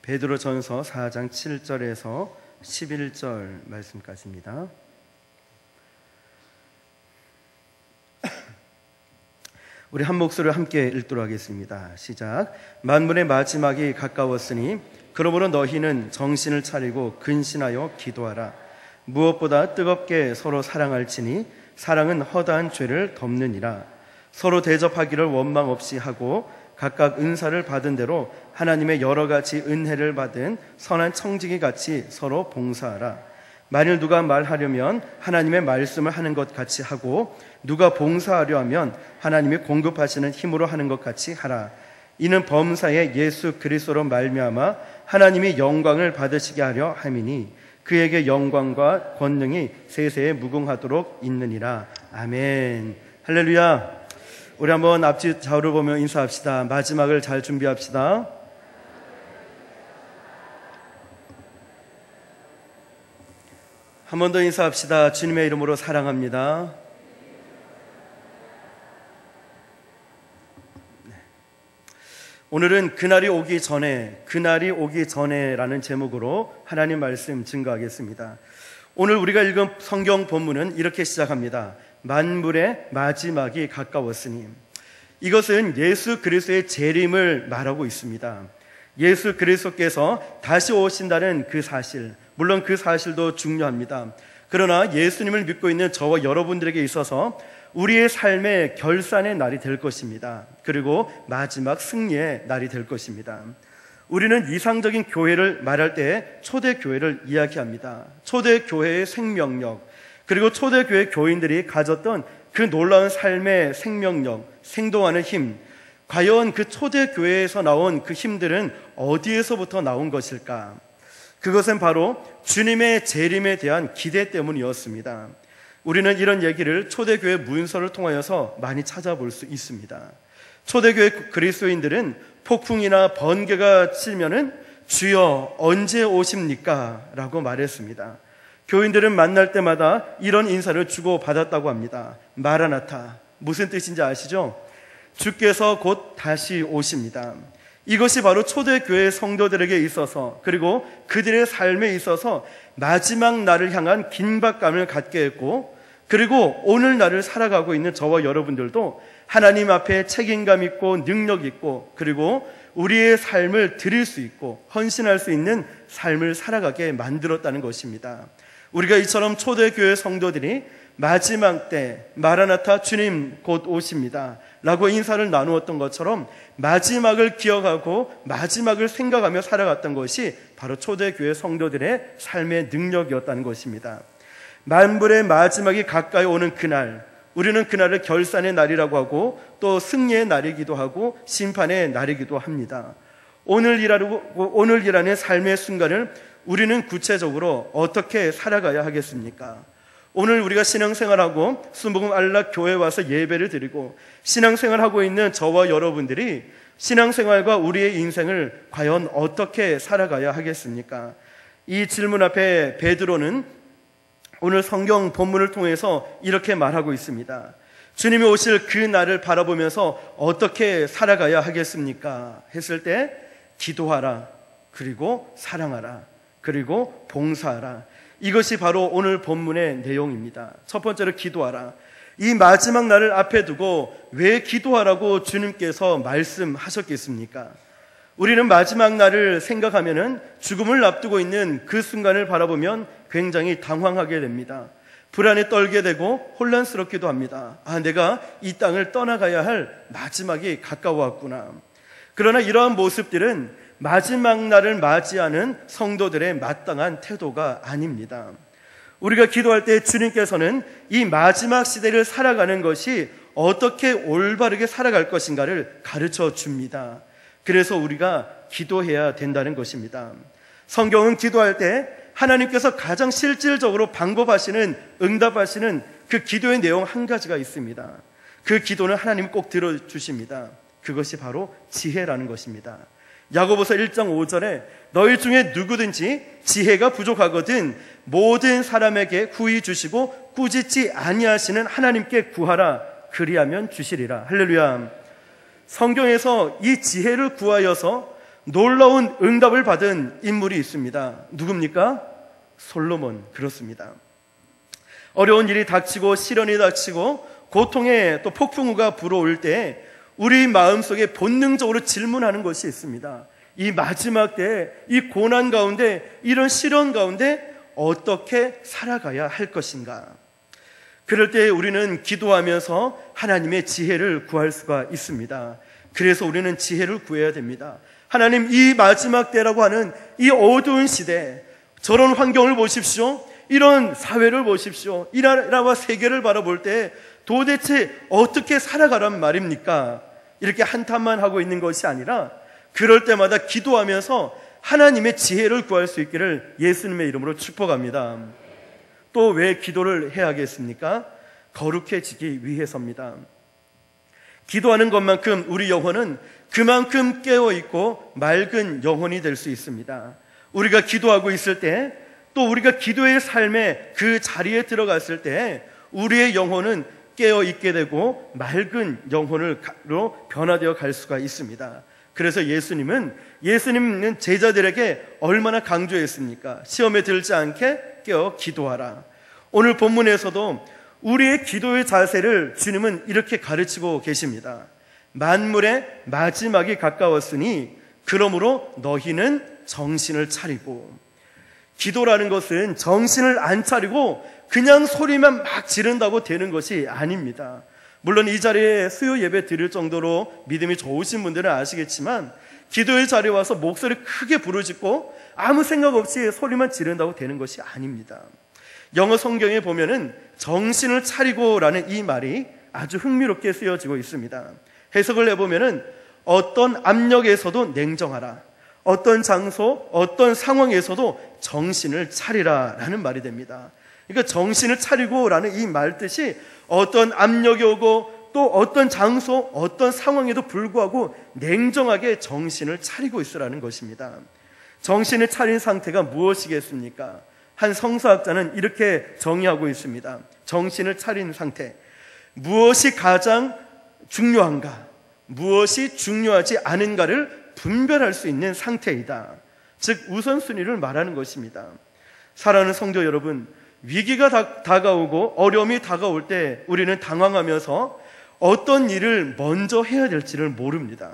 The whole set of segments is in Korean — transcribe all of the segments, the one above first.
베드로전서 4장 7절에서 11절 말씀까지입니다. 우리 한 목소리를 함께 읽도록 하겠습니다. 시작. 만물의 마지막이 가까웠으니 그러므로 너희는 정신을 차리고 근신하여 기도하라. 무엇보다 뜨겁게 서로 사랑할지니 사랑은 허다한 죄를 덮느니라. 서로 대접하기를 원망 없이 하고 각각 은사를 받은 대로 하나님의 여러 가지 은혜를 받은 선한 청지기 같이 서로 봉사하라. 만일 누가 말하려면 하나님의 말씀을 하는 것 같이 하고 누가 봉사하려 하면 하나님이 공급하시는 힘으로 하는 것 같이 하라. 이는 범사에 예수 그리스도로 말미암아 하나님이 영광을 받으시게 하려 함이니 그에게 영광과 권능이 세세에 무궁하도록 있느니라. 아멘. 할렐루야. 우리 한번 앞뒤 좌우를 보며 인사합시다. 마지막을 잘 준비합시다. 한 번 더 인사합시다. 주님의 이름으로 사랑합니다. 오늘은 그날이 오기 전에 라는 제목으로 하나님 말씀 증거하겠습니다. 오늘 우리가 읽은 성경 본문은 이렇게 시작합니다. 만물의 마지막이 가까웠으니. 이것은 예수 그리스도의 재림을 말하고 있습니다. 예수 그리스도께서 다시 오신다는 그 사실, 물론 그 사실도 중요합니다. 그러나 예수님을 믿고 있는 저와 여러분들에게 있어서 우리의 삶의 결산의 날이 될 것입니다. 그리고 마지막 승리의 날이 될 것입니다. 우리는 이상적인 교회를 말할 때 초대교회를 이야기합니다. 초대교회의 생명력, 그리고 초대교회 교인들이 가졌던 그 놀라운 삶의 생명력, 생동하는 힘, 과연 그 초대교회에서 나온 그 힘들은 어디에서부터 나온 것일까? 그것은 바로 주님의 재림에 대한 기대 때문이었습니다. 우리는 이런 얘기를 초대교회 문서를 통하여서 많이 찾아볼 수 있습니다. 초대교회 그리스도인들은 폭풍이나 번개가 치면은 주여 언제 오십니까? 라고 말했습니다. 교인들은 만날 때마다 이런 인사를 주고받았다고 합니다. 마라나타. 무슨 뜻인지 아시죠? 주께서 곧 다시 오십니다. 이것이 바로 초대교회 성도들에게 있어서, 그리고 그들의 삶에 있어서 마지막 날을 향한 긴박감을 갖게 했고, 그리고 오늘날을 살아가고 있는 저와 여러분들도 하나님 앞에 책임감 있고 능력 있고, 그리고 우리의 삶을 드릴 수 있고 헌신할 수 있는 삶을 살아가게 만들었다는 것입니다. 우리가 이처럼 초대교회 성도들이 마지막 때 마라나타 주님 곧 오십니다 라고 인사를 나누었던 것처럼 마지막을 기억하고 마지막을 생각하며 살아갔던 것이 바로 초대교회 성도들의 삶의 능력이었다는 것입니다. 만물의 마지막이 가까이 오는 그날, 우리는 그날을 결산의 날이라고 하고 또 승리의 날이기도 하고 심판의 날이기도 합니다. 오늘이라는 삶의 순간을 우리는 구체적으로 어떻게 살아가야 하겠습니까? 오늘 우리가 신앙생활하고 순복음 안락 교회에 와서 예배를 드리고 신앙생활하고 있는 저와 여러분들이 신앙생활과 우리의 인생을 과연 어떻게 살아가야 하겠습니까? 이 질문 앞에 베드로는 오늘 성경 본문을 통해서 이렇게 말하고 있습니다. 주님이 오실 그 날을 바라보면서 어떻게 살아가야 하겠습니까? 했을 때 기도하라, 그리고 사랑하라, 그리고 봉사하라. 이것이 바로 오늘 본문의 내용입니다. 첫 번째로 기도하라. 이 마지막 날을 앞에 두고 왜 기도하라고 주님께서 말씀하셨겠습니까? 우리는 마지막 날을 생각하면은 죽음을 앞두고 있는 그 순간을 바라보면 굉장히 당황하게 됩니다. 불안에 떨게 되고 혼란스럽기도 합니다. 내가 이 땅을 떠나가야 할 마지막이 가까워왔구나. 그러나 이러한 모습들은 마지막 날을 맞이하는 성도들의 마땅한 태도가 아닙니다. 우리가 기도할 때 주님께서는 이 마지막 시대를 살아가는 것이 어떻게 올바르게 살아갈 것인가를 가르쳐 줍니다. 그래서 우리가 기도해야 된다는 것입니다. 성경은 기도할 때 하나님께서 가장 실질적으로 방법하시는, 응답하시는 그 기도의 내용 한 가지가 있습니다. 그 기도는 하나님 꼭 들어주십니다. 그것이 바로 지혜라는 것입니다. 야고보서 1장 5절에 너희 중에 누구든지 지혜가 부족하거든 모든 사람에게 후히 주시고 꾸짖지 아니하시는 하나님께 구하라. 그리하면 주시리라. 할렐루야. 성경에서 이 지혜를 구하여서 놀라운 응답을 받은 인물이 있습니다. 누굽니까? 솔로몬. 그렇습니다. 어려운 일이 닥치고 시련이 닥치고 고통의 또 폭풍우가 불어올 때 우리 마음속에 본능적으로 질문하는 것이 있습니다. 이 마지막 때에 이 고난 가운데, 이런 시련 가운데 어떻게 살아가야 할 것인가? 그럴 때 우리는 기도하면서 하나님의 지혜를 구할 수가 있습니다. 그래서 우리는 지혜를 구해야 됩니다. 하나님, 이 마지막 때라고 하는 이 어두운 시대, 저런 환경을 보십시오. 이런 사회를 보십시오. 이 나라와 세계를 바라볼 때 도대체 어떻게 살아가란 말입니까? 이렇게 한탄만 하고 있는 것이 아니라 그럴 때마다 기도하면서 하나님의 지혜를 구할 수 있기를 예수님의 이름으로 축복합니다. 또 왜 기도를 해야겠습니까? 거룩해지기 위해서입니다. 기도하는 것만큼 우리 영혼은 그만큼 깨어있고 맑은 영혼이 될 수 있습니다. 우리가 기도하고 있을 때, 또 우리가 기도의 삶의 그 자리에 들어갔을 때 우리의 영혼은 깨어있게 되고 맑은 영혼으로 변화되어 갈 수가 있습니다. 그래서 예수님은 제자들에게 얼마나 강조했습니까? 시험에 들지 않게 깨어 기도하라. 오늘 본문에서도 우리의 기도의 자세를 주님은 이렇게 가르치고 계십니다. 만물의 마지막이 가까웠으니 그러므로 너희는 정신을 차리고. 기도라는 것은 정신을 안 차리고 그냥 소리만 막 지른다고 되는 것이 아닙니다. 물론 이 자리에 수요 예배 드릴 정도로 믿음이 좋으신 분들은 아시겠지만 기도의 자리에 와서 목소리 크게 부르짖고 아무 생각 없이 소리만 지른다고 되는 것이 아닙니다. 영어 성경에 보면은 정신을 차리고라는 이 말이 아주 흥미롭게 쓰여지고 있습니다. 해석을 해보면은 어떤 압력에서도 냉정하라, 어떤 장소, 어떤 상황에서도 정신을 차리라 라는 말이 됩니다. 그러니까 정신을 차리고라는 이 말 뜻이 어떤 압력이 오고 또 어떤 장소, 어떤 상황에도 불구하고 냉정하게 정신을 차리고 있으라는 것입니다. 정신을 차린 상태가 무엇이겠습니까? 한 성서학자는 이렇게 정의하고 있습니다. 정신을 차린 상태, 무엇이 가장 중요한가, 무엇이 중요하지 않은가를 분별할 수 있는 상태이다. 즉 우선순위를 말하는 것입니다. 사랑하는 성도 여러분, 위기가 다가오고 어려움이 다가올 때 우리는 당황하면서 어떤 일을 먼저 해야 될지를 모릅니다.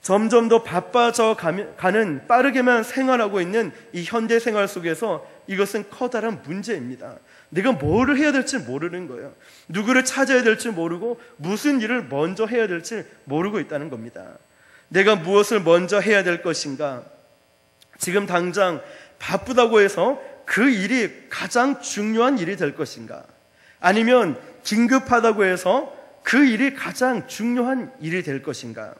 점점 더 바빠져 가는, 빠르게만 생활하고 있는 이 현대 생활 속에서 이것은 커다란 문제입니다. 내가 뭐를 해야 될지 모르는 거예요. 누구를 찾아야 될지 모르고 무슨 일을 먼저 해야 될지 모르고 있다는 겁니다. 내가 무엇을 먼저 해야 될 것인가? 지금 당장 바쁘다고 해서 그 일이 가장 중요한 일이 될 것인가? 아니면 긴급하다고 해서 그 일이 가장 중요한 일이 될 것인가?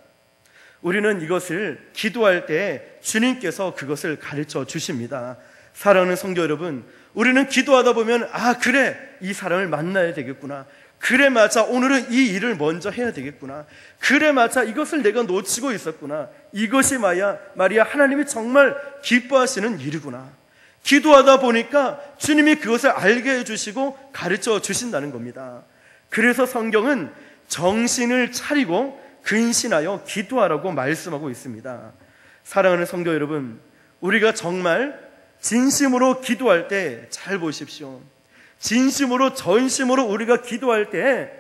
우리는 이것을 기도할 때 주님께서 그것을 가르쳐 주십니다. 사랑하는 성도 여러분, 우리는 기도하다 보면 그래, 이 사람을 만나야 되겠구나. 그래, 맞아, 오늘은 이 일을 먼저 해야 되겠구나. 그래, 맞아, 이것을 내가 놓치고 있었구나. 이것이 말이야 하나님이 정말 기뻐하시는 일이구나. 기도하다 보니까 주님이 그것을 알게 해주시고 가르쳐 주신다는 겁니다. 그래서 성경은 정신을 차리고 근신하여 기도하라고 말씀하고 있습니다. 사랑하는 성도 여러분, 우리가 정말 진심으로 기도할 때 잘 보십시오. 진심으로 전심으로 우리가 기도할 때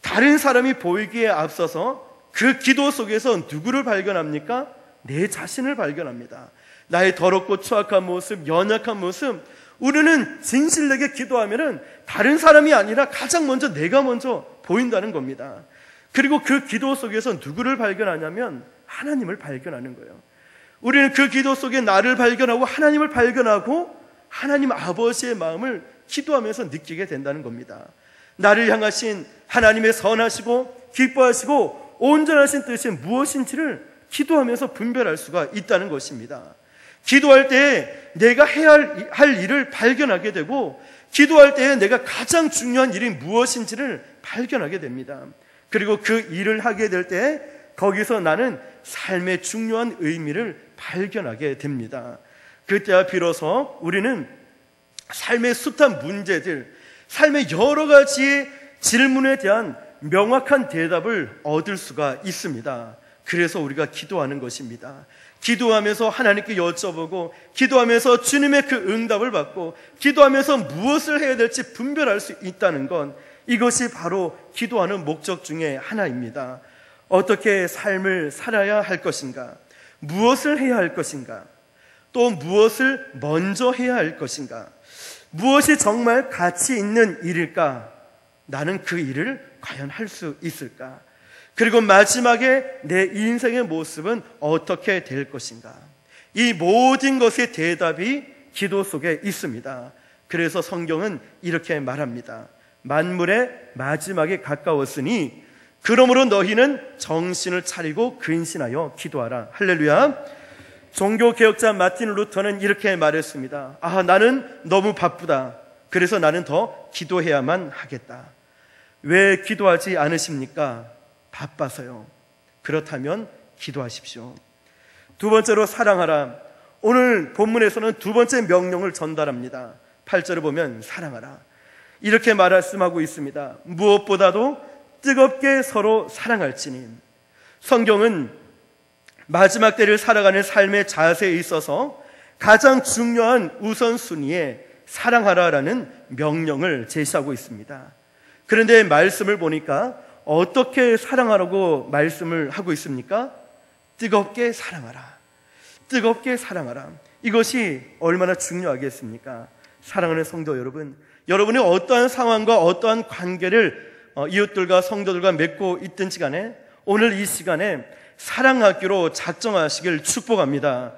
다른 사람이 보이기에 앞서서 그 기도 속에서 누구를 발견합니까? 내 자신을 발견합니다. 나의 더럽고 추악한 모습, 연약한 모습. 우리는 진실되게 기도하면은 다른 사람이 아니라 가장 먼저 내가 먼저 보인다는 겁니다. 그리고 그 기도 속에서 누구를 발견하냐면 하나님을 발견하는 거예요. 우리는 그 기도 속에 나를 발견하고 하나님을 발견하고 하나님 아버지의 마음을 기도하면서 느끼게 된다는 겁니다. 나를 향하신 하나님의 선하시고 기뻐하시고 온전하신 뜻이 무엇인지를 기도하면서 분별할 수가 있다는 것입니다. 기도할 때 내가 해야 할 일을 발견하게 되고, 기도할 때 내가 가장 중요한 일이 무엇인지를 발견하게 됩니다. 그리고 그 일을 하게 될 때 거기서 나는 삶의 중요한 의미를 발견하게 됩니다. 그때야 비로소 우리는 삶의 숱한 문제들, 삶의 여러 가지 질문에 대한 명확한 대답을 얻을 수가 있습니다. 그래서 우리가 기도하는 것입니다. 기도하면서 하나님께 여쭤보고, 기도하면서 주님의 그 응답을 받고, 기도하면서 무엇을 해야 될지 분별할 수 있다는 건, 이것이 바로 기도하는 목적 중에 하나입니다. 어떻게 삶을 살아야 할 것인가? 무엇을 해야 할 것인가? 또 무엇을 먼저 해야 할 것인가? 무엇이 정말 가치 있는 일일까? 나는 그 일을 과연 할 수 있을까? 그리고 마지막에 내 인생의 모습은 어떻게 될 것인가? 이 모든 것의 대답이 기도 속에 있습니다. 그래서 성경은 이렇게 말합니다. 만물의 마지막에 가까웠으니 그러므로 너희는 정신을 차리고 근신하여 기도하라. 할렐루야. 종교개혁자 마틴 루터는 이렇게 말했습니다. 나는 너무 바쁘다. 그래서 나는 더 기도해야만 하겠다. 왜 기도하지 않으십니까? 바빠서요. 그렇다면 기도하십시오. 두 번째로 사랑하라. 오늘 본문에서는 두 번째 명령을 전달합니다. 8절을 보면 사랑하라. 이렇게 말씀하고 있습니다. 무엇보다도 뜨겁게 서로 사랑할지니. 성경은 마지막 때를 살아가는 삶의 자세에 있어서 가장 중요한 우선순위에 사랑하라라는 명령을 제시하고 있습니다. 그런데 말씀을 보니까 어떻게 사랑하라고 말씀을 하고 있습니까? 뜨겁게 사랑하라. 뜨겁게 사랑하라. 이것이 얼마나 중요하겠습니까? 사랑하는 성도 여러분, 여러분이 어떠한 상황과 어떠한 관계를 이웃들과 성도들과 맺고 있든지 간에 오늘 이 시간에 사랑하기로 작정하시길 축복합니다.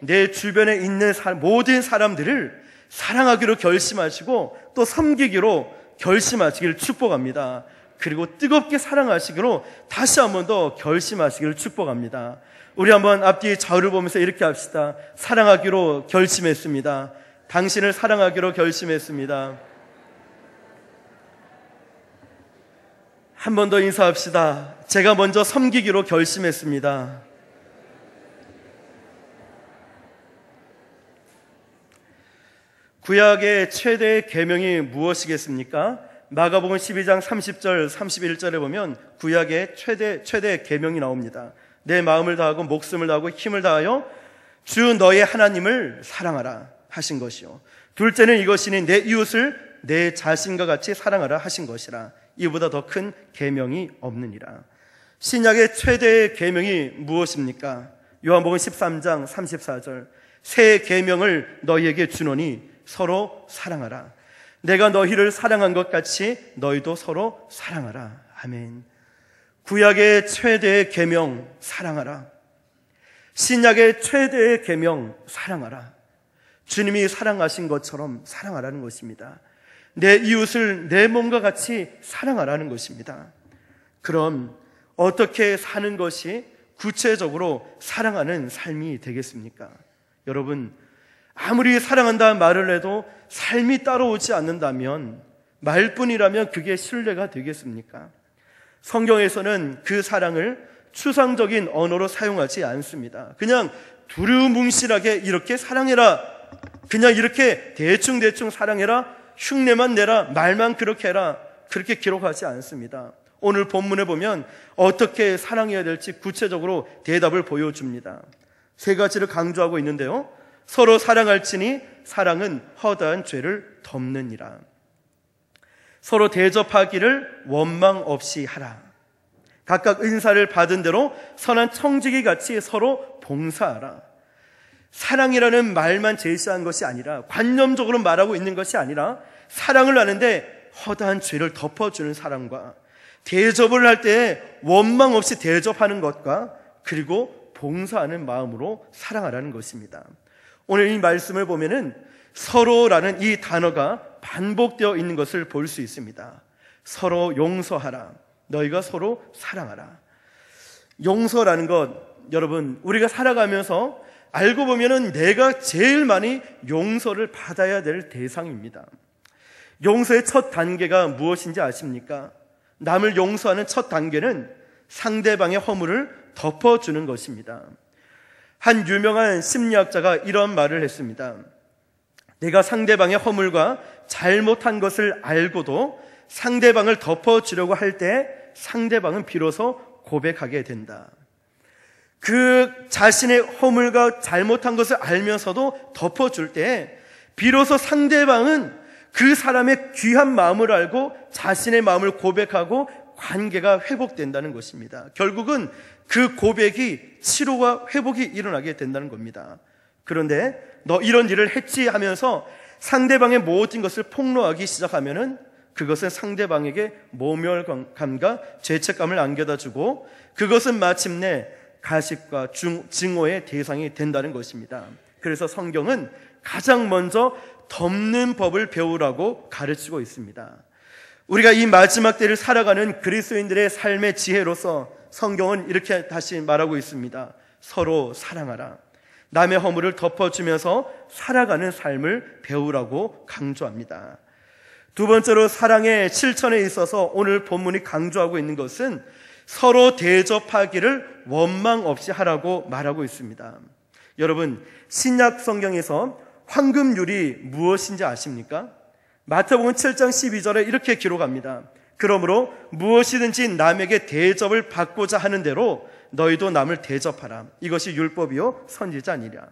내 주변에 있는 모든 사람들을 사랑하기로 결심하시고 또 섬기기로 결심하시길 축복합니다. 그리고 뜨겁게 사랑하시기로 다시 한 번 더 결심하시기를 축복합니다. 우리 한번 앞뒤 좌우를 보면서 이렇게 합시다. 사랑하기로 결심했습니다. 당신을 사랑하기로 결심했습니다. 한 번 더 인사합시다. 제가 먼저 섬기기로 결심했습니다. 구약의 최대의 계명이 무엇이겠습니까? 마가복음 12장 30절 31절에 보면 구약의 최대 계명이 나옵니다. 내 마음을 다하고 목숨을 다하고 힘을 다하여 주 너의 하나님을 사랑하라 하신 것이요. 둘째는 이것이니 내 이웃을 내 자신과 같이 사랑하라 하신 것이라. 이보다 더 큰 계명이 없느니라. 신약의 최대의 계명이 무엇입니까? 요한복음 13장 34절 새 계명을 너희에게 주노니 서로 사랑하라. 내가 너희를 사랑한 것 같이 너희도 서로 사랑하라. 아멘. 구약의 최대의 계명 사랑하라. 신약의 최대의 계명 사랑하라. 주님이 사랑하신 것처럼 사랑하라는 것입니다. 내 이웃을 내 몸과 같이 사랑하라는 것입니다. 그럼 어떻게 사는 것이 구체적으로 사랑하는 삶이 되겠습니까? 여러분, 아무리 사랑한다는 말을 해도 삶이 따라오지 않는다면, 말뿐이라면 그게 신뢰가 되겠습니까? 성경에서는 그 사랑을 추상적인 언어로 사용하지 않습니다. 그냥 두루뭉실하게 이렇게 사랑해라, 그냥 이렇게 대충대충 사랑해라, 흉내만 내라, 말만 그렇게 해라, 그렇게 기록하지 않습니다. 오늘 본문에 보면 어떻게 사랑해야 될지 구체적으로 대답을 보여줍니다. 세 가지를 강조하고 있는데요. 서로 사랑할지니 사랑은 허다한 죄를 덮느니라. 서로 대접하기를 원망 없이 하라. 각각 은사를 받은 대로 선한 청지기 같이 서로 봉사하라. 사랑이라는 말만 제시한 것이 아니라, 관념적으로 말하고 있는 것이 아니라, 사랑을 하는데 허다한 죄를 덮어주는 사랑과 대접을 할 때 원망 없이 대접하는 것과 그리고 봉사하는 마음으로 사랑하라는 것입니다. 오늘 이 말씀을 보면은 서로라는 이 단어가 반복되어 있는 것을 볼 수 있습니다. 서로 용서하라. 너희가 서로 사랑하라. 용서라는 것, 여러분, 우리가 살아가면서 알고 보면은 내가 제일 많이 용서를 받아야 될 대상입니다. 용서의 첫 단계가 무엇인지 아십니까? 남을 용서하는 첫 단계는 상대방의 허물을 덮어주는 것입니다. 한 유명한 심리학자가 이런 말을 했습니다. 내가 상대방의 허물과 잘못한 것을 알고도 상대방을 덮어주려고 할 때 상대방은 비로소 고백하게 된다. 그 자신의 허물과 잘못한 것을 알면서도 덮어줄 때 비로소 상대방은 그 사람의 귀한 마음을 알고 자신의 마음을 고백하고 관계가 회복된다는 것입니다. 결국은 그 고백이 치료와 회복이 일어나게 된다는 겁니다. 그런데 너 이런 일을 했지 하면서 상대방의 모든 것을 폭로하기 시작하면은 그것은 상대방에게 모멸감과 죄책감을 안겨다 주고 그것은 마침내 가식과 증오의 대상이 된다는 것입니다. 그래서 성경은 가장 먼저 덮는 법을 배우라고 가르치고 있습니다. 우리가 이 마지막 때를 살아가는 그리스도인들의 삶의 지혜로서 성경은 이렇게 다시 말하고 있습니다. 서로 사랑하라. 남의 허물을 덮어주면서 살아가는 삶을 배우라고 강조합니다. 두 번째로 사랑의 실천에 있어서 오늘 본문이 강조하고 있는 것은 서로 대접하기를 원망 없이 하라고 말하고 있습니다. 여러분, 신약 성경에서 황금률이 무엇인지 아십니까? 마태복음 7장 12절에 이렇게 기록합니다. 그러므로 무엇이든지 남에게 대접을 받고자 하는 대로 너희도 남을 대접하라. 이것이 율법이요 선지자 아니랴.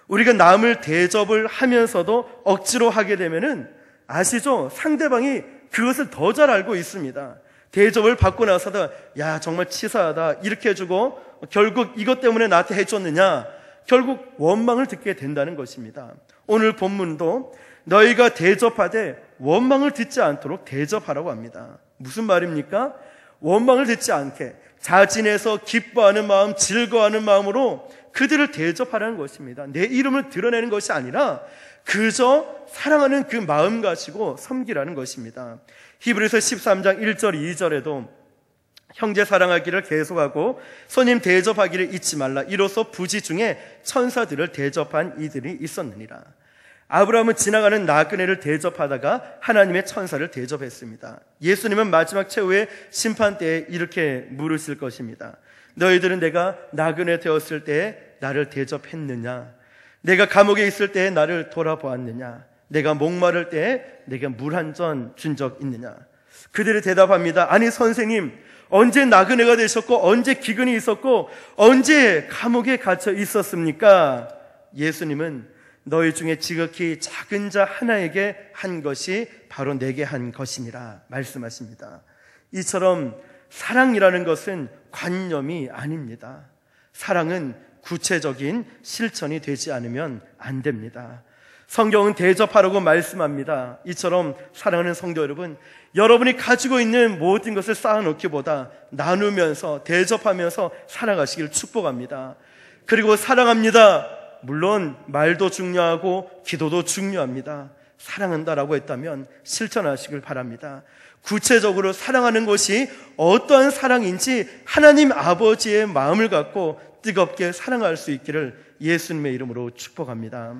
우리가 남을 대접을 하면서도 억지로 하게 되면은 아시죠? 상대방이 그것을 더 잘 알고 있습니다. 대접을 받고 나서도 야 정말 치사하다 이렇게 해주고 결국 이것 때문에 나한테 해줬느냐, 결국 원망을 듣게 된다는 것입니다. 오늘 본문도 너희가 대접하되 원망을 듣지 않도록 대접하라고 합니다. 무슨 말입니까? 원망을 듣지 않게 자진해서 기뻐하는 마음, 즐거워하는 마음으로 그들을 대접하라는 것입니다. 내 이름을 드러내는 것이 아니라 그저 사랑하는 그 마음 가지고 섬기라는 것입니다. 히브리서 13장 1절 2절에도 형제 사랑하기를 계속하고 손님 대접하기를 잊지 말라. 이로써 부지 중에 천사들을 대접한 이들이 있었느니라. 아브라함은 지나가는 나그네를 대접하다가 하나님의 천사를 대접했습니다. 예수님은 마지막 최후의 심판 때에 이렇게 물으실 것입니다. 너희들은 내가 나그네 되었을 때에 나를 대접했느냐? 내가 감옥에 있을 때에 나를 돌아보았느냐? 내가 목마를 때에 내가 물 한 잔 준 적 있느냐? 그들이 대답합니다. 아니 선생님, 언제 나그네가 되셨고 언제 기근이 있었고 언제 감옥에 갇혀 있었습니까? 예수님은 너희 중에 지극히 작은 자 하나에게 한 것이 바로 내게 한 것이니라 말씀하십니다. 이처럼 사랑이라는 것은 관념이 아닙니다. 사랑은 구체적인 실천이 되지 않으면 안 됩니다. 성경은 대접하라고 말씀합니다. 이처럼 사랑하는 성도 여러분, 여러분이 가지고 있는 모든 것을 쌓아놓기보다 나누면서 대접하면서 살아가시길 축복합니다. 그리고 사랑합니다. 물론 말도 중요하고 기도도 중요합니다. 사랑한다라고 했다면 실천하시길 바랍니다. 구체적으로 사랑하는 것이 어떠한 사랑인지 하나님 아버지의 마음을 갖고 뜨겁게 사랑할 수 있기를 예수님의 이름으로 축복합니다.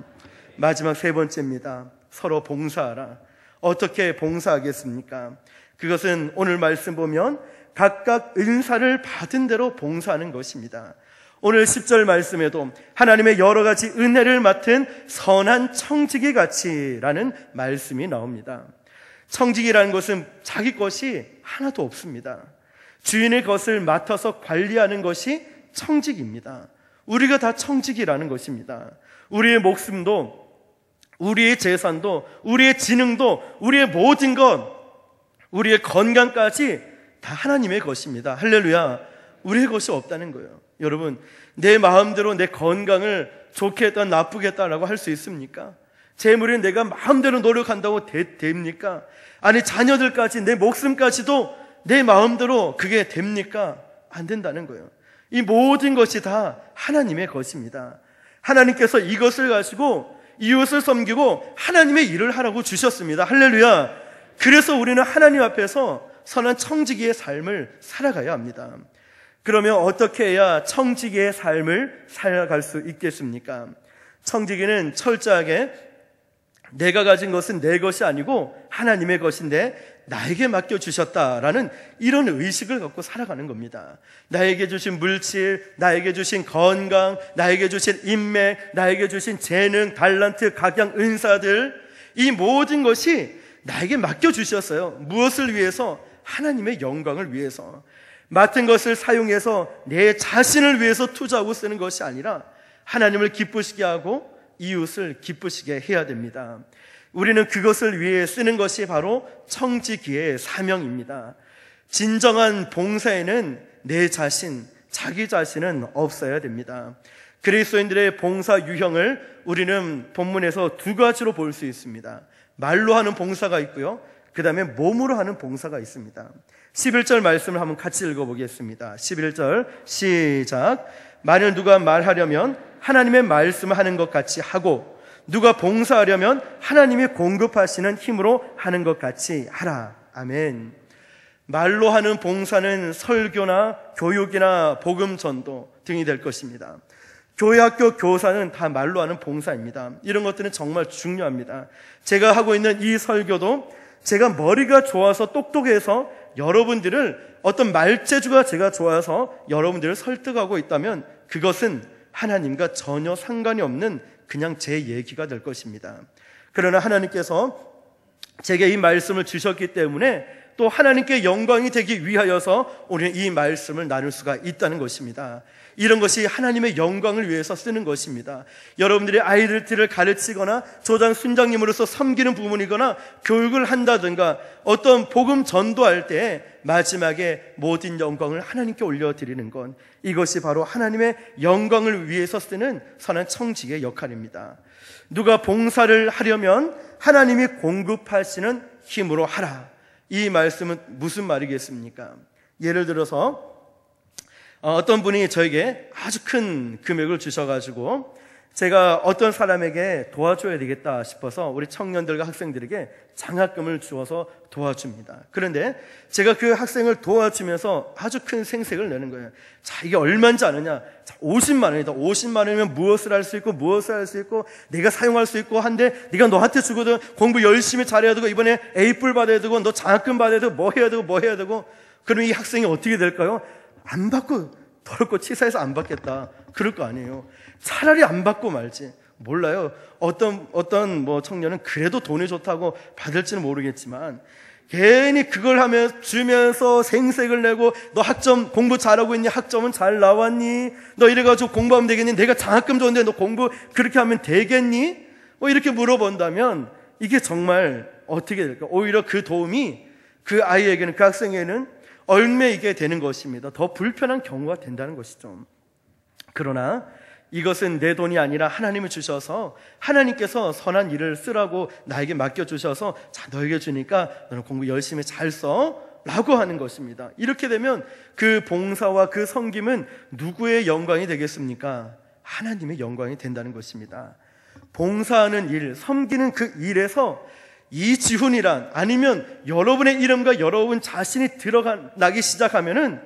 마지막 세 번째입니다. 서로 봉사하라. 어떻게 봉사하겠습니까? 그것은 오늘 말씀 보면 각각 은사를 받은 대로 봉사하는 것입니다. 오늘 10절 말씀에도 하나님의 여러 가지 은혜를 맡은 선한 청지기 같이라는 말씀이 나옵니다. 청지기라는 것은 자기 것이 하나도 없습니다. 주인의 것을 맡아서 관리하는 것이 청지기입니다. 우리가 다 청지기라는 것입니다. 우리의 목숨도, 우리의 재산도, 우리의 지능도, 우리의 모든 것, 우리의 건강까지 다 하나님의 것입니다. 할렐루야. 우리의 것이 없다는 거예요. 여러분, 내 마음대로 내 건강을 좋게 했다 나쁘게 했다라고 할 수 있습니까? 재물은 내가 마음대로 노력한다고 됩니까? 아니 자녀들까지 내 목숨까지도 내 마음대로 그게 됩니까? 안 된다는 거예요. 이 모든 것이 다 하나님의 것입니다. 하나님께서 이것을 가지고 이웃을 섬기고 하나님의 일을 하라고 주셨습니다. 할렐루야. 그래서 우리는 하나님 앞에서 선한 청지기의 삶을 살아가야 합니다. 그러면 어떻게 해야 청지기의 삶을 살아갈 수 있겠습니까? 청지기는 철저하게 내가 가진 것은 내 것이 아니고 하나님의 것인데 나에게 맡겨주셨다라는 이런 의식을 갖고 살아가는 겁니다. 나에게 주신 물질, 나에게 주신 건강, 나에게 주신 인맥, 나에게 주신 재능, 달란트, 각양 은사들, 이 모든 것이 나에게 맡겨주셨어요. 무엇을 위해서? 하나님의 영광을 위해서. 맡은 것을 사용해서 내 자신을 위해서 투자하고 쓰는 것이 아니라 하나님을 기쁘시게 하고 이웃을 기쁘시게 해야 됩니다. 우리는 그것을 위해 쓰는 것이 바로 청지기의 사명입니다. 진정한 봉사에는 내 자신, 자기 자신은 없어야 됩니다. 그리스도인들의 봉사 유형을 우리는 본문에서 두 가지로 볼 수 있습니다. 말로 하는 봉사가 있고요, 그 다음에 몸으로 하는 봉사가 있습니다. 11절 말씀을 한번 같이 읽어보겠습니다. 11절 시작. 만일 누가 말하려면 하나님의 말씀을 하는 것 같이 하고, 누가 봉사하려면 하나님이 공급하시는 힘으로 하는 것 같이 하라. 아멘. 말로 하는 봉사는 설교나 교육이나 복음 전도 등이 될 것입니다. 교회 학교 교사는 다 말로 하는 봉사입니다. 이런 것들은 정말 중요합니다. 제가 하고 있는 이 설교도 제가 머리가 좋아서 똑똑해서 여러분들을, 어떤 말재주가 제가 좋아서 여러분들을 설득하고 있다면 그것은 하나님과 전혀 상관이 없는 그냥 제 얘기가 될 것입니다. 그러나 하나님께서 제게 이 말씀을 주셨기 때문에 또 하나님께 영광이 되기 위하여서 우리는 이 말씀을 나눌 수가 있다는 것입니다. 이런 것이 하나님의 영광을 위해서 쓰는 것입니다. 여러분들이 아이들을 가르치거나 조장 순장님으로서 섬기는 부분이거나 교육을 한다든가 어떤 복음 전도할 때 마지막에 모든 영광을 하나님께 올려드리는 것, 이것이 바로 하나님의 영광을 위해서 쓰는 선한 청지기의 역할입니다. 누가 봉사를 하려면 하나님이 공급하시는 힘으로 하라. 이 말씀은 무슨 말이겠습니까? 예를 들어서 어떤 분이 저에게 아주 큰 금액을 주셔가지고 제가 어떤 사람에게 도와줘야 되겠다 싶어서 우리 청년들과 학생들에게 장학금을 주어서 도와줍니다. 그런데 제가 그 학생을 도와주면서 아주 큰 생색을 내는 거예요. 자, 이게 얼마인지 아느냐? 자, 50만 원이다. 50만 원이면 무엇을 할 수 있고 무엇을 할 수 있고 내가 사용할 수 있고 한데 네가 너한테 주거든. 공부 열심히 잘해야 되고 이번에 A뿔 받아야 되고 너 장학금 받아야 되고 뭐 해야 되고 뭐 해야 되고. 그러면 이 학생이 어떻게 될까요? 안 받고 더럽고 치사해서 안 받겠다 그럴 거 아니에요. 차라리 안 받고 말지. 몰라요. 어떤 청년은 그래도 돈이 좋다고 받을지는 모르겠지만 괜히 그걸 하면 주면서 생색을 내고 너 학점 공부 잘하고 있니? 학점은 잘 나왔니? 너 이래가지고 공부하면 되겠니? 내가 장학금 줬는데 너 공부 그렇게 하면 되겠니? 이렇게 물어본다면 이게 정말 어떻게 될까? 오히려 그 도움이 그 아이에게는, 그 학생에게는 얽매이게 되는 것입니다. 더 불편한 경우가 된다는 것이죠. 그러나 이것은 내 돈이 아니라 하나님이 주셔서 하나님께서 선한 일을 쓰라고 나에게 맡겨주셔서 자, 너에게 주니까 너는 공부 열심히 잘 써 라고 하는 것입니다. 이렇게 되면 그 봉사와 그 섬김은 누구의 영광이 되겠습니까? 하나님의 영광이 된다는 것입니다. 봉사하는 일, 섬기는 그 일에서 이지훈이란, 아니면 여러분의 이름과 여러분 자신이 드러나기 시작하면은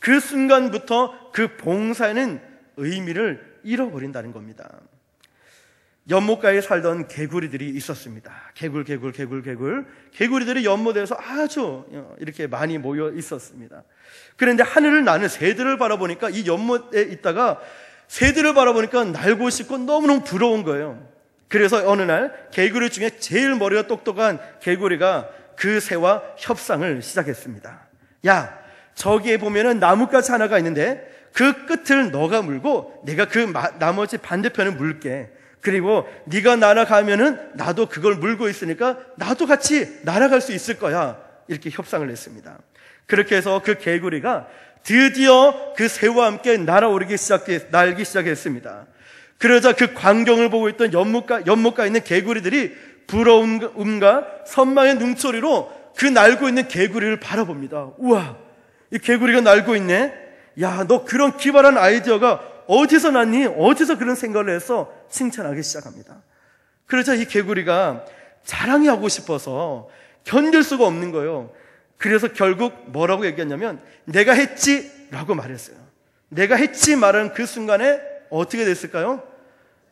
그 순간부터 그 봉사에는 의미를 잃어버린다는 겁니다. 연못가에 살던 개구리들이 있었습니다. 개구리들이 연못에서 아주 이렇게 많이 모여 있었습니다. 그런데 하늘을 나는 새들을 바라보니까, 이 연못에 있다가 새들을 바라보니까 날고 싶고 너무너무 부러운 거예요. 그래서 어느 날 개구리 중에 제일 머리가 똑똑한 개구리가 그 새와 협상을 시작했습니다. 야, 저기에 보면은 나뭇가지 하나가 있는데 그 끝을 너가 물고 내가 그 나머지 반대편을 물게. 그리고 네가 날아가면은 나도 그걸 물고 있으니까 나도 같이 날아갈 수 있을 거야. 이렇게 협상을 했습니다. 그렇게 해서 그 개구리가 드디어 그 새와 함께 날기 시작했습니다. 그러자 그 광경을 보고 있던 연못가에 있는 개구리들이 부러움과 선망의 눈초리로 그 날고 있는 개구리를 바라봅니다. 우와, 이 개구리가 날고 있네? 야, 너 그런 기발한 아이디어가 어디서 났니? 어디서 그런 생각을 해서 칭찬하기 시작합니다. 그러자 이 개구리가 자랑이 하고 싶어서 견딜 수가 없는 거예요. 그래서 결국 뭐라고 얘기했냐면 내가 했지 라고 말했어요. 내가 했지 말하는 그 순간에 어떻게 됐을까요?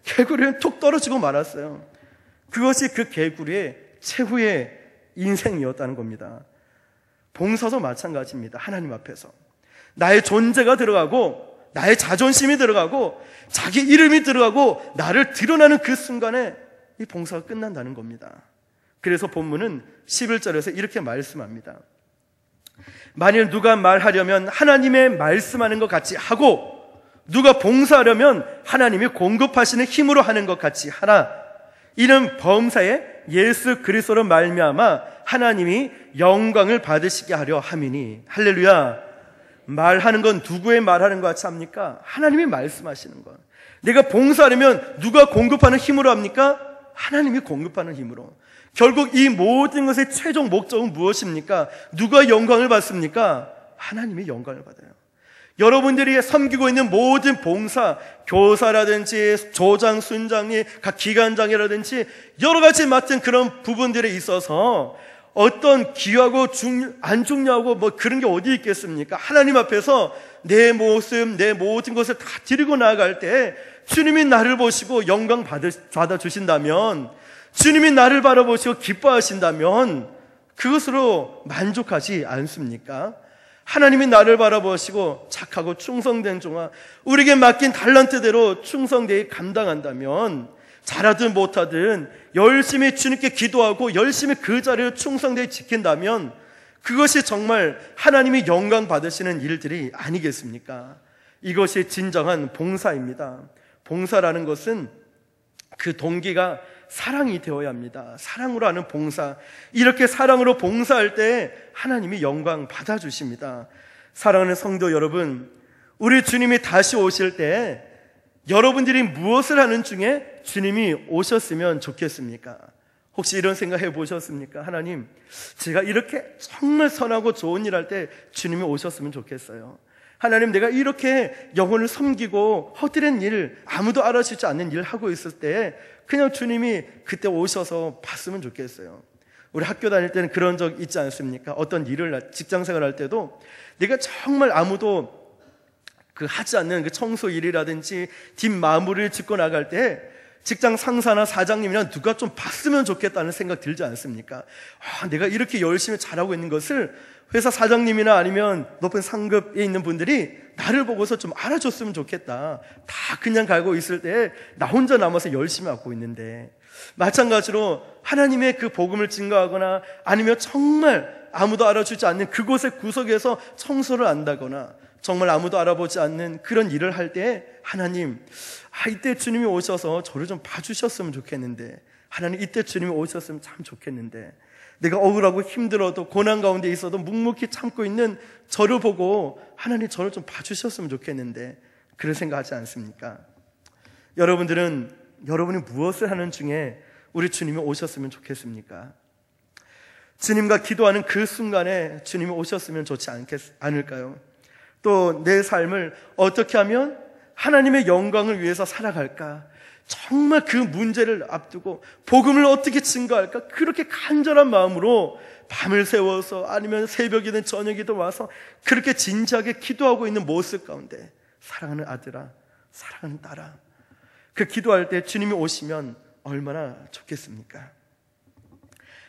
개구리는 툭 떨어지고 말았어요. 그것이 그 개구리의 최후의 인생이었다는 겁니다. 봉사도 마찬가지입니다. 하나님 앞에서 나의 존재가 들어가고 나의 자존심이 들어가고 자기 이름이 들어가고 나를 드러나는 그 순간에 이 봉사가 끝난다는 겁니다. 그래서 본문은 11절에서 이렇게 말씀합니다. 만일 누가 말하려면 하나님의 말씀하는 것 같이 하고, 누가 봉사하려면 하나님이 공급하시는 힘으로 하는 것 같이 하라. 이는 범사에 예수 그리스도로 말미암아 하나님이 영광을 받으시게 하려 함이니. 할렐루야. 말하는 건 누구의 말하는 것 같이 합니까? 하나님이 말씀하시는 것. 내가 봉사하려면 누가 공급하는 힘으로 합니까? 하나님이 공급하는 힘으로. 결국 이 모든 것의 최종 목적은 무엇입니까? 누가 영광을 받습니까? 하나님이 영광을 받아요. 여러분들이 섬기고 있는 모든 봉사, 교사라든지 조장, 순장님, 각 기관장이라든지 여러 가지 맡은 그런 부분들에 있어서 어떤 귀하고 안 중요하고 뭐 그런 게 어디 있겠습니까? 하나님 앞에서 내 모습, 내 모든 것을 다 드리고 나아갈 때 주님이 나를 보시고 영광 받아주신다면, 주님이 나를 바라보시고 기뻐하신다면 그것으로 만족하지 않습니까? 하나님이 나를 바라보시고 착하고 충성된 종아, 우리에게 맡긴 달란트대로 충성되게 감당한다면, 잘하든 못하든 열심히 주님께 기도하고 열심히 그 자리를 충성되게 지킨다면 그것이 정말 하나님이 영광 받으시는 일들이 아니겠습니까? 이것이 진정한 봉사입니다. 봉사라는 것은 그 동기가 사랑이 되어야 합니다. 사랑으로 하는 봉사. 이렇게 사랑으로 봉사할 때 하나님이 영광 받아주십니다. 사랑하는 성도 여러분, 우리 주님이 다시 오실 때 여러분들이 무엇을 하는 중에 주님이 오셨으면 좋겠습니까? 혹시 이런 생각 해보셨습니까? 하나님, 제가 이렇게 정말 선하고 좋은 일 할 때 주님이 오셨으면 좋겠어요. 하나님, 내가 이렇게 영혼을 섬기고 헛되는 일, 아무도 알아주지 않는 일을 하고 있을 때 그냥 주님이 그때 오셔서 봤으면 좋겠어요. 우리 학교 다닐 때는 그런 적 있지 않습니까? 어떤 일을, 직장생활 할 때도 내가 정말 아무도 하지 않는 그 청소 일이라든지 뒷마무리를 짓고 나갈 때 직장 상사나 사장님이나 누가 좀 봤으면 좋겠다는 생각 들지 않습니까? 내가 이렇게 열심히 잘하고 있는 것을 회사 사장님이나 아니면 높은 상급에 있는 분들이 나를 보고서 좀 알아줬으면 좋겠다. 다 그냥 가고 있을 때 나 혼자 남아서 열심히 하고 있는데, 마찬가지로 하나님의 그 복음을 증거하거나 아니면 정말 아무도 알아주지 않는 그곳의 구석에서 청소를 한다거나 정말 아무도 알아보지 않는 그런 일을 할 때 하나님, 이때 주님이 오셔서 저를 좀 봐주셨으면 좋겠는데, 하나님 이때 주님이 오셨으면 참 좋겠는데, 내가 억울하고 힘들어도 고난 가운데 있어도 묵묵히 참고 있는 저를 보고 하나님 저를 좀 봐주셨으면 좋겠는데, 그런 생각하지 않습니까? 여러분들은 여러분이 무엇을 하는 중에 우리 주님이 오셨으면 좋겠습니까? 주님과 기도하는 그 순간에 주님이 오셨으면 좋지 않을까요? 또 내 삶을 어떻게 하면 하나님의 영광을 위해서 살아갈까? 정말 그 문제를 앞두고 복음을 어떻게 증거할까? 그렇게 간절한 마음으로 밤을 새워서 아니면 새벽이든 저녁이든 와서 그렇게 진지하게 기도하고 있는 모습 가운데, 사랑하는 아들아, 사랑하는 딸아, 그 기도할 때 주님이 오시면 얼마나 좋겠습니까?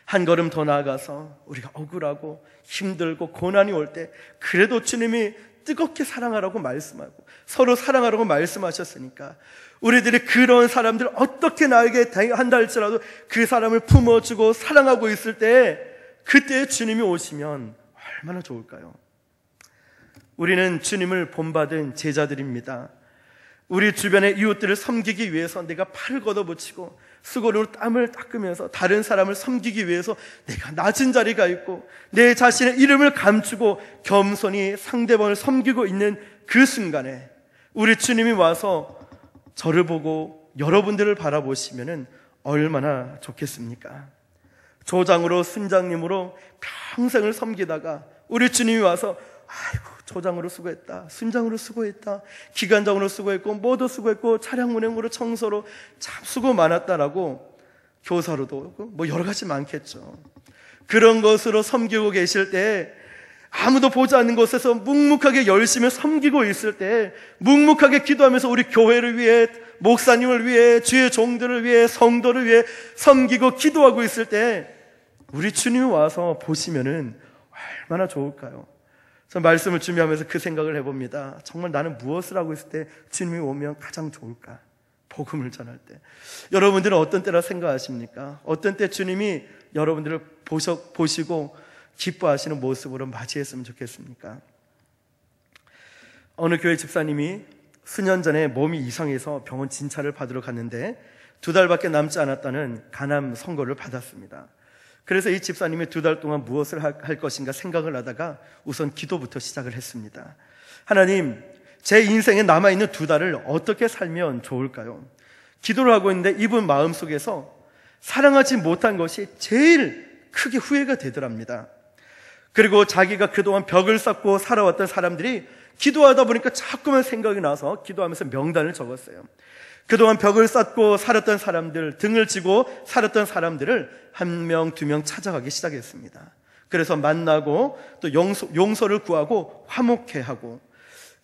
한 걸음 더 나아가서 우리가 억울하고 힘들고 고난이 올 때 그래도 주님이 뜨겁게 사랑하라고 말씀하고 서로 사랑하라고 말씀하셨으니까, 우리들이 그런 사람들 어떻게 나에게 한다 할지라도 그 사람을 품어주고 사랑하고 있을 때 그때 주님이 오시면 얼마나 좋을까요? 우리는 주님을 본받은 제자들입니다. 우리 주변의 이웃들을 섬기기 위해서 내가 팔을 걷어붙이고 수고로 땀을 닦으면서 다른 사람을 섬기기 위해서 내가 낮은 자리에 가 있고 내 자신의 이름을 감추고 겸손히 상대방을 섬기고 있는 그 순간에 우리 주님이 와서 저를 보고 여러분들을 바라보시면 얼마나 좋겠습니까? 조장으로 순장님으로 평생을 섬기다가 우리 주님이 와서 아이고 조장으로 수고했다, 순장으로 수고했다, 기관장으로 수고했고 모두 수고했고 차량 운행으로 청소로 참 수고 많았다라고, 교사로도 뭐 여러 가지 많겠죠. 그런 것으로 섬기고 계실 때 아무도 보지 않는 곳에서 묵묵하게 열심히 섬기고 있을 때, 묵묵하게 기도하면서 우리 교회를 위해, 목사님을 위해, 주의 종들을 위해, 성도를 위해 섬기고 기도하고 있을 때 우리 주님이 와서 보시면은 얼마나 좋을까요? 저 말씀을 준비하면서 그 생각을 해봅니다. 정말 나는 무엇을 하고 있을 때 주님이 오면 가장 좋을까? 복음을 전할 때. 여러분들은 어떤 때라 생각하십니까? 어떤 때 주님이 여러분들을 보시고 기뻐하시는 모습으로 맞이했으면 좋겠습니까? 어느 교회 집사님이 수년 전에 몸이 이상해서 병원 진찰을 받으러 갔는데 2달밖에 남지 않았다는 간암 선고를 받았습니다. 그래서 이 집사님이 2달 동안 무엇을 할 것인가 생각을 하다가 우선 기도부터 시작을 했습니다. 하나님, 제 인생에 남아있는 2달을 어떻게 살면 좋을까요? 기도를 하고 있는데 이분 마음속에서 사랑하지 못한 것이 제일 크게 후회가 되더랍니다. 그리고 자기가 그동안 벽을 쌓고 살아왔던 사람들이 기도하다 보니까 자꾸만 생각이 나서 기도하면서 명단을 적었어요. 그동안 벽을 쌓고 살았던 사람들, 등을 지고 살았던 사람들을 1명, 2명 찾아가기 시작했습니다. 그래서 만나고 또 용서를 구하고 화목해 하고,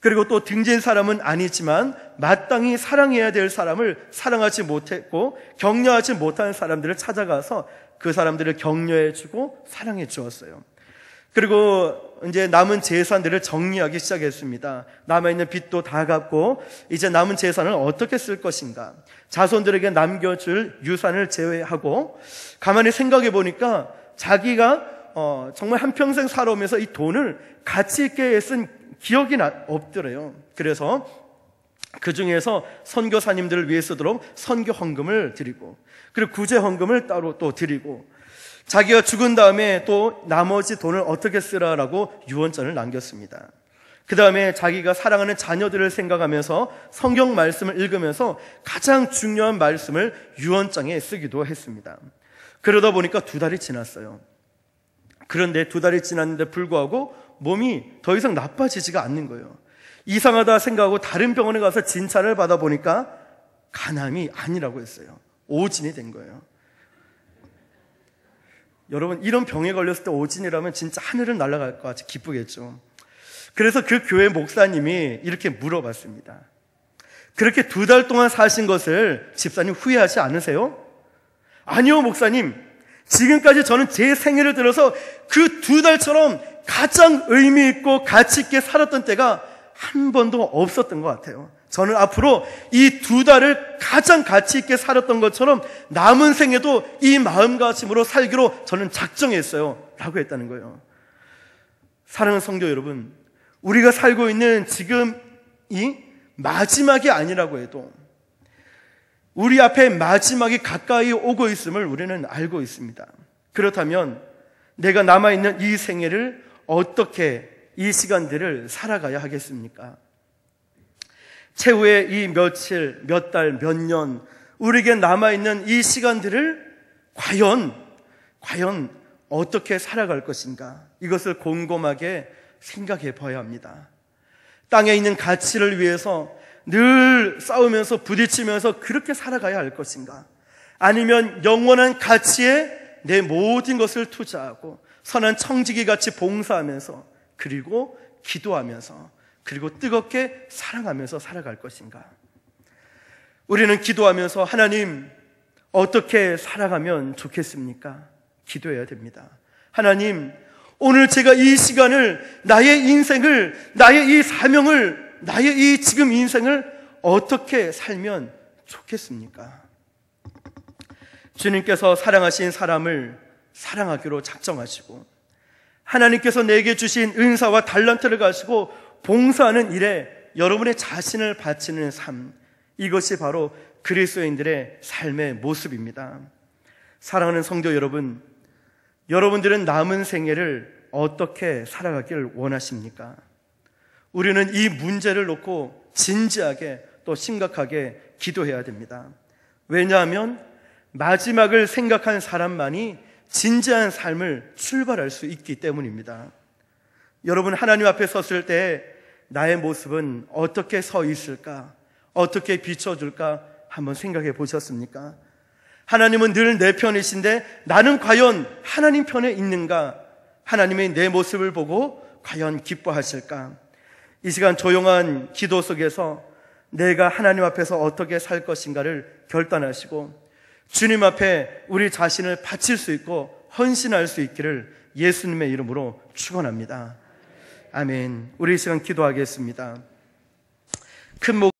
그리고 또 등진 사람은 아니지만 마땅히 사랑해야 될 사람을 사랑하지 못했고 격려하지 못한 사람들을 찾아가서 그 사람들을 격려해 주고 사랑해 주었어요. 그리고 이제 남은 재산들을 정리하기 시작했습니다. 남아있는 빚도 다 갚고 이제 남은 재산을 어떻게 쓸 것인가, 자손들에게 남겨줄 유산을 제외하고, 가만히 생각해 보니까 자기가 정말 한평생 살아오면서 이 돈을 가치 있게 쓴 기억이 없더래요. 그래서 그 중에서 선교사님들을 위해 쓰도록 선교 헌금을 드리고, 그리고 구제 헌금을 따로 또 드리고, 자기가 죽은 다음에 또 나머지 돈을 어떻게 쓰라라고 유언장을 남겼습니다. 그 다음에 자기가 사랑하는 자녀들을 생각하면서 성경 말씀을 읽으면서 가장 중요한 말씀을 유언장에 쓰기도 했습니다. 그러다 보니까 2달이 지났어요. 그런데 2달이 지났는데 불구하고 몸이 더 이상 나빠지지가 않는 거예요. 이상하다 생각하고 다른 병원에 가서 진찰을 받아보니까 간암이 아니라고 했어요. 오진이 된 거예요. 여러분, 이런 병에 걸렸을 때 오진이라면 진짜 하늘을 날아갈 것 같이 기쁘겠죠. 그래서 그 교회 목사님이 이렇게 물어봤습니다. 그렇게 2달 동안 사신 것을 집사님 후회하지 않으세요? 아니요, 목사님. 지금까지 저는 제 생애를 들어서 그 2달처럼 가장 의미 있고 가치 있게 살았던 때가 한 번도 없었던 것 같아요. 저는 앞으로 이 2달을 가장 가치 있게 살았던 것처럼 남은 생에도 이 마음가짐으로 살기로 저는 작정했어요 라고 했다는 거예요. 사랑하는 성도 여러분, 우리가 살고 있는 지금이 마지막이 아니라고 해도 우리 앞에 마지막이 가까이 오고 있음을 우리는 알고 있습니다. 그렇다면 내가 남아있는 이 생애를 어떻게, 이 시간들을 살아가야 하겠습니까? 최후의 이 며칠, 몇 달, 몇 년, 우리에게 남아있는 이 시간들을 과연 어떻게 살아갈 것인가, 이것을 곰곰하게 생각해 봐야 합니다. 땅에 있는 가치를 위해서 늘 싸우면서 부딪히면서 그렇게 살아가야 할 것인가, 아니면 영원한 가치에 내 모든 것을 투자하고 선한 청지기 같이 봉사하면서, 그리고 기도하면서, 그리고 뜨겁게 사랑하면서 살아갈 것인가. 우리는 기도하면서 하나님, 어떻게 살아가면 좋겠습니까? 기도해야 됩니다. 하나님, 오늘 제가 이 시간을, 나의 인생을, 나의 이 사명을, 나의 이 지금 인생을 어떻게 살면 좋겠습니까? 주님께서 사랑하신 사람을 사랑하기로 작정하시고, 하나님께서 내게 주신 은사와 달란트를 가지고 봉사하는 일에 여러분의 자신을 바치는 삶, 이것이 바로 그리스도인들의 삶의 모습입니다. 사랑하는 성도 여러분, 여러분들은 남은 생애를 어떻게 살아가길 원하십니까? 우리는 이 문제를 놓고 진지하게 또 심각하게 기도해야 됩니다. 왜냐하면 마지막을 생각한 사람만이 진지한 삶을 출발할 수 있기 때문입니다. 여러분, 하나님 앞에 섰을 때 나의 모습은 어떻게 서 있을까? 어떻게 비춰줄까? 한번 생각해 보셨습니까? 하나님은 늘 내 편이신데 나는 과연 하나님 편에 있는가? 하나님의 내 모습을 보고 과연 기뻐하실까? 이 시간 조용한 기도 속에서 내가 하나님 앞에서 어떻게 살 것인가를 결단하시고 주님 앞에 우리 자신을 바칠 수 있고 헌신할 수 있기를 예수님의 이름으로 축원합니다. 아멘. 우리 이 시간 기도하겠습니다. 큰 목